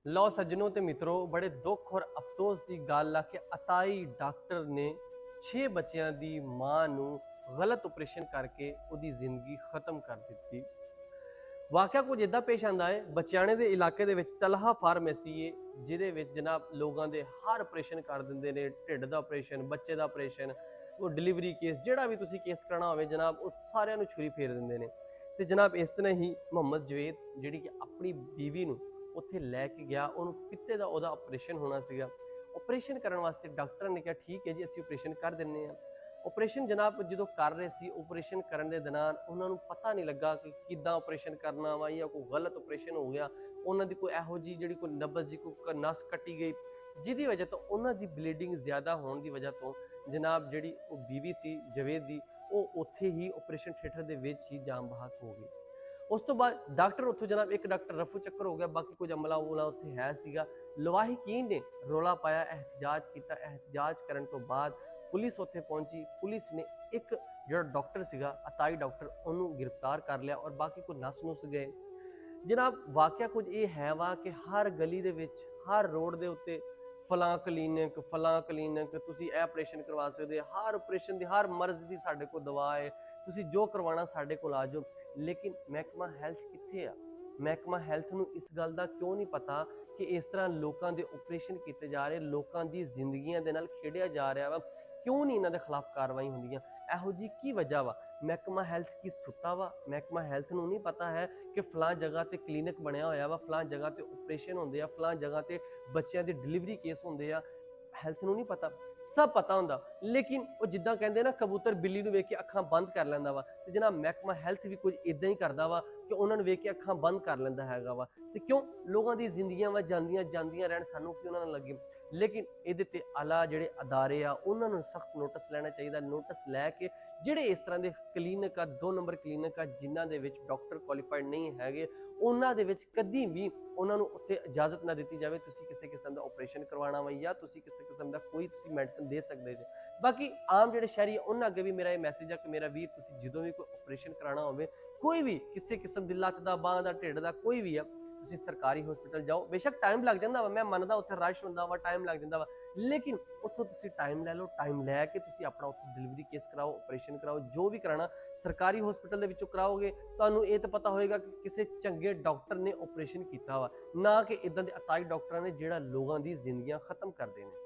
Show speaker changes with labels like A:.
A: ਲਓ ਸੱਜਣੋ ਤੇ ਮਿੱਤਰੋ, ਬੜੇ ਦੁੱਖ ਔਰ ਅਫਸੋਸ ਦੀ ਗੱਲ ਆ ਕਿ ਅਤਾਈ ਡਾਕਟਰ ਨੇ 6 ਬੱਚਿਆਂ ਦੀ ਮਾਂ ਨੂੰ ਗਲਤ ਆਪਰੇਸ਼ਨ ਕਰਕੇ ਉਹਦੀ ਜ਼ਿੰਦਗੀ ਖਤਮ ਕਰ ਦਿੱਤੀ। ਵਾਕਿਆ ਕੁਝ ਇਦਾਂ ਪੇਸ਼ ਆਂਦਾ ਹੈ ਬਚਿਆਣੇ ਦੇ ਇਲਾਕੇ ਦੇ ਵਿੱਚ ਤਲਹਾ ਫਾਰਮੇਸੀ ਹੈ, ਜਿਹਦੇ ਵਿੱਚ ਜਨਾਬ ਲੋਕਾਂ ਦੇ ਹਰ ਆਪਰੇਸ਼ਨ ਕਰ ਦਿੰਦੇ ਨੇ। ਢਿੱਡ ਦਾ ਆਪਰੇਸ਼ਨ, ਬੱਚੇ ਦਾ ਆਪਰੇਸ਼ਨ, ਉਹ ਡਿਲੀਵਰੀ ਕੇਸ, ਜਿਹੜਾ ਵੀ ਤੁਸੀਂ ਕੇਸ ਕਰਾਉਣਾ ਹੋਵੇ ਜਨਾਬ, ਉਹ ਸਾਰਿਆਂ ਨੂੰ ਛੁਰੀ ਫੇਰ ਦਿੰਦੇ ਨੇ। ਤੇ ਜਨਾਬ ਇਸ ਤਰ੍ਹਾਂ ਹੀ ਮੁਹੰਮਦ ਜਵੇਦ, ਜਿਹੜੀ ਕਿ ਆਪਣੀ ਬੀਵੀ ਨੂੰ ਉੱਥੇ ਲੈ ਕੇ ਗਿਆ, ਉਹਨੂੰ ਪਿੱਤੇ ਦਾ ਉਹਦਾ ਆਪਰੇਸ਼ਨ ਹੋਣਾ ਸੀਗਾ। ਆਪਰੇਸ਼ਨ ਕਰਨ ਵਾਸਤੇ ਡਾਕਟਰ ਨੇ ਕਿਹਾ ਠੀਕ ਹੈ ਜੀ, ਅਸੀਂ ਆਪਰੇਸ਼ਨ ਕਰ ਦਿੰਦੇ ਹਾਂ। ਆਪਰੇਸ਼ਨ ਜਨਾਬ ਜਦੋਂ ਕਰ ਰਹੇ ਸੀ, ਆਪਰੇਸ਼ਨ ਕਰਨ ਦੇ ਦੌਰਾਨ ਉਹਨਾਂ ਨੂੰ ਪਤਾ ਨਹੀਂ ਲੱਗਾ ਕਿ ਕਿੱਦਾਂ ਆਪਰੇਸ਼ਨ ਕਰਨਾ ਵਾ, ਜਾਂ ਕੋਈ ਗਲਤ ਆਪਰੇਸ਼ਨ ਹੋ ਗਿਆ। ਉਹਨਾਂ ਦੀ ਕੋਈ ਇਹੋ ਜਿਹੀ ਜਿਹੜੀ ਕੋਈ ਨਬਜ਼ ਜੀ, ਕੋਈ ਨਸ ਕੱਟੀ ਗਈ, ਜਿਹਦੀ ਵਜ੍ਹਾ ਤੋਂ ਉਹਨਾਂ ਦੀ ਬਲੀਡਿੰਗ ਜ਼ਿਆਦਾ ਹੋਣ ਦੀ ਵਜ੍ਹਾ ਤੋਂ ਜਨਾਬ ਜਿਹੜੀ ਉਹ ਬੀਵੀ ਸੀ ਜਵੇਦ ਦੀ, ਉਹ ਉੱਥੇ ਹੀ ਆਪਰੇਸ਼ਨ ਥੀਏਟਰ ਦੇ ਵਿੱਚ ਹੀ ਜਾਨ ਬਹਕ ਹੋ ਗਈ। ਉਸ ਤੋਂ ਬਾਅਦ ਡਾਕਟਰ ਉੱਥੋਂ ਜਨਾਬ ਇੱਕ ਡਾਕਟਰ ਰਫੂ ਚੱਕਰ ਹੋ ਗਿਆ, ਬਾਕੀ ਕੁਝ ਅਮਲਾ ਉਮਲਾ ਉੱਥੇ ਹੈ ਸੀਗਾ। ਲਵਾਹਿਕੀਨ ਨੇ ਰੌਲਾ ਪਾਇਆ, ਇਹਤਜਾਜ ਕੀਤਾ। ਇਹਤਜਾਜ ਕਰਨ ਤੋਂ ਬਾਅਦ ਪੁਲਿਸ ਉੱਥੇ ਪਹੁੰਚੀ। ਪੁਲਿਸ ਨੇ ਇੱਕ ਜਿਹੜਾ ਡਾਕਟਰ ਸੀਗਾ ਅਤਾਈ ਡਾਕਟਰ, ਉਹਨੂੰ ਗ੍ਰਿਫਤਾਰ ਕਰ ਲਿਆ ਔਰ ਬਾਕੀ ਕੋਈ ਨਸ ਨੁਸ ਗਏ। ਜਨਾਬ ਵਾਕਿਆ ਕੁਝ ਇਹ ਹੈ ਵਾ ਕਿ ਹਰ ਗਲੀ ਦੇ ਵਿੱਚ, ਹਰ ਰੋਡ ਦੇ ਉੱਤੇ ਫਲਾਂ ਕਲੀਨਿਕ ਤੁਸੀਂ ਇਹ ਆਪਰੇਸ਼ਨ ਕਰਵਾ ਸਕਦੇ ਹੋ, ਹਰ ਆਪਰੇਸ਼ਨ ਦੀ, ਹਰ ਮਰਜ਼ ਦੀ ਸਾਡੇ ਕੋਲ ਦਵਾ ਹੈ, ਤੁਸੀਂ ਜੋ ਕਰਵਾਉਣਾ ਸਾਡੇ ਕੋਲ ਆ ਜਾਓ। ਲੇਕਿਨ ਮਹਿਕਮਾ ਹੈਲਥ ਕਿੱਥੇ ਆ? ਮਹਿਕਮਾ ਹੈਲਥ ਨੂੰ ਇਸ ਗੱਲ ਦਾ ਕਿਉਂ ਨਹੀਂ ਪਤਾ ਕਿ ਇਸ ਤਰ੍ਹਾਂ ਲੋਕਾਂ ਦੇ ਆਪਰੇਸ਼ਨ ਕੀਤੇ ਜਾ ਰਹੇ, ਲੋਕਾਂ ਦੀ ਜ਼ਿੰਦਗੀਆਂ ਦੇ ਨਾਲ ਖੇਡਿਆ ਜਾ ਰਿਹਾ ਵਾ? ਕਿਉਂ ਨਹੀਂ ਇਹਨਾਂ ਦੇ ਖਿਲਾਫ ਕਾਰਵਾਈ ਹੁੰਦੀਆਂ? ਇਹੋ ਜੀ ਕੀ ਵਜ੍ਹਾ ਵਾ? ਮਹਿਕਮਾ ਹੈਲਥ ਕੀ ਸੁੱਤਾ ਵਾ? ਮਹਿਕਮਾ ਹੈਲਥ ਨੂੰ ਨਹੀਂ ਪਤਾ ਹੈ ਕਿ ਫਲਾਂ ਜਗ੍ਹਾ ਤੇ ਕਲੀਨਿਕ ਬਣਿਆ ਹੋਇਆ ਵਾ, ਫਲਾਂ ਜਗ੍ਹਾ ਤੇ ਆਪਰੇਸ਼ਨ ਹੁੰਦੇ ਆ, ਫਲਾਂ ਜਗ੍ਹਾ ਤੇ ਬੱਚਿਆਂ ਦੀ ਡਿਲੀਵਰੀ ਕੇਸ ਹੁੰਦੇ ਆ? ਹੈਲਥ ਨੂੰ ਨਹੀਂ ਪਤਾ? ਸਭ ਪਤਾ ਹੁੰਦਾ, ਲੇਕਿਨ ਉਹ ਜਿੱਦਾਂ ਕਹਿੰਦੇ ਨਾ, ਕਬੂਤਰ ਬਿੱਲੀ ਨੂੰ ਵੇਖ ਕੇ ਅੱਖਾਂ ਬੰਦ ਕਰ ਲੈਂਦਾ ਵਾ, ਤੇ ਜਨਾਬ ਮਹਿਕਮਾ ਹੈਲਥ ਵੀ ਕੁਝ ਇਦਾਂ ਹੀ ਕਰਦਾ ਵਾ ਕਿ ਉਹਨਾਂ ਨੂੰ ਵੇਖ ਕੇ ਅੱਖਾਂ ਬੰਦ ਕਰ ਲੈਂਦਾ ਹੈਗਾ ਵਾ। ਤੇ ਕਿਉਂ? ਲੋਕਾਂ ਦੀ ਜ਼ਿੰਦਗੀਆਂ ਵਾ ਜਾਂਦੀਆਂ ਰਹਿਣ, ਸਾਨੂੰ ਕਿਉਂ ਉਹਨਾਂ ਨੂੰ ਲੱਗੇ? ਲੇਕਿਨ ਇਹਦੇ ਤੇ ਆਲਾ ਜਿਹੜੇ ਅਦਾਰੇ ਆ, ਉਹਨਾਂ ਨੂੰ ਸਖਤ ਨੋਟਿਸ ਲੈਣਾ ਚਾਹੀਦਾ। ਨੋਟਿਸ ਲੈ ਕੇ ਜਿਹੜੇ ਇਸ ਤਰ੍ਹਾਂ ਦੇ ਕਲੀਨਿਕ ਆ, 2 ਨੰਬਰ ਕਲੀਨਿਕ ਆ, ਜਿਨ੍ਹਾਂ ਦੇ ਵਿੱਚ ਡਾਕਟਰ ਕੁਆਲੀਫਾਈਡ ਨਹੀਂ ਹੈਗੇ, ਉਹਨਾਂ ਦੇ ਵਿੱਚ ਕਦੀ ਵੀ ਉਹਨਾਂ ਨੂੰ ਉੱਥੇ ਇਜਾਜ਼ਤ ਨਾ ਦਿੱਤੀ ਜਾਵੇ। ਤੁਸੀਂ ਕਿਸੇ ਕਿਸਮ ਦਾ ਆਪਰੇਸ਼ਨ ਕਰਵਾਉਣਾ ਵਾ, ਜਾਂ ਤੁਸੀਂ ਕਿਸੇ ਕਿਸਮ ਦਾ ਕੋਈ ਤੁਸੀਂ ਮੈਡੀਸਨ ਦੇ ਸਕਦੇ ਜੇ। ਬਾਕੀ ਆਮ ਜਿਹੜੇ ਸ਼ਹਿਰੀ ਆ, ਉਹਨਾਂ ਅੱਗੇ ਵੀ ਮੇਰਾ ਇਹ ਮੈਸੇਜ ਆ ਕਿ ਮੇਰਾ ਵੀਰ, ਤੁਸੀਂ ਜਦੋਂ ਵੀ ਕੋਈ ਆਪਰੇਸ਼ਨ ਕਰਾਉਣਾ ਹੋਵੇ, ਕੋਈ ਵੀ ਕਿਸੇ ਕਿਸਮ ਦੀ ਲੱਤ ਦਾ, ਬਾਂਹ ਦਾ, ਢਿੱਡ ਦਾ, ਕੋਈ ਵੀ ਆ, ਤੁਸੀਂ ਸਰਕਾਰੀ ਹਸਪੀਟਲ ਜਾਓ। ਬੇਸ਼ੱਕ ਟਾਈਮ ਲੱਗ ਜਾਂਦਾ ਵਾ, ਮੈਂ ਮੰਨਦਾ ਉੱਥੇ ਰਸ਼ ਹੁੰਦਾ ਵਾ, ਟਾਈਮ ਲੱਗ ਜਾਂਦਾ ਵਾ, ਲੇਕਿਨ ਉੱਥੋਂ ਤੁਸੀਂ ਟਾਈਮ ਲੈ ਲਓ। ਟਾਈਮ ਲੈ ਕੇ ਤੁਸੀਂ ਆਪਣਾ ਉੱਥੇ ਡਿਲੀਵਰੀ ਕੇਸ ਕਰਾਓ, ਆਪਰੇਸ਼ਨ ਕਰਾਓ, ਜੋ ਵੀ ਕਰਾਉਣਾ ਸਰਕਾਰੀ ਹਸਪੀਟਲ ਦੇ ਵਿੱਚੋਂ ਕਰਾਓਗੇ। ਤੁਹਾਨੂੰ ਇਹ ਤਾਂ ਪਤਾ ਹੋਏਗਾ ਕਿ ਕਿਸੇ ਚੰਗੇ ਡਾਕਟਰ ਨੇ ਆਪਰੇਸ਼ਨ ਕੀਤਾ ਵਾ, ਨਾ ਕਿ ਇਦਾਂ ਦੇ ਅਤਾਈ ਡਾਕਟਰਾਂ ਨੇ ਜਿਹੜਾ ਲੋਕਾਂ ਦੀ ਜ਼ਿੰਦਗੀਆਂ ਖਤਮ ਕਰਦੇ ਨੇ।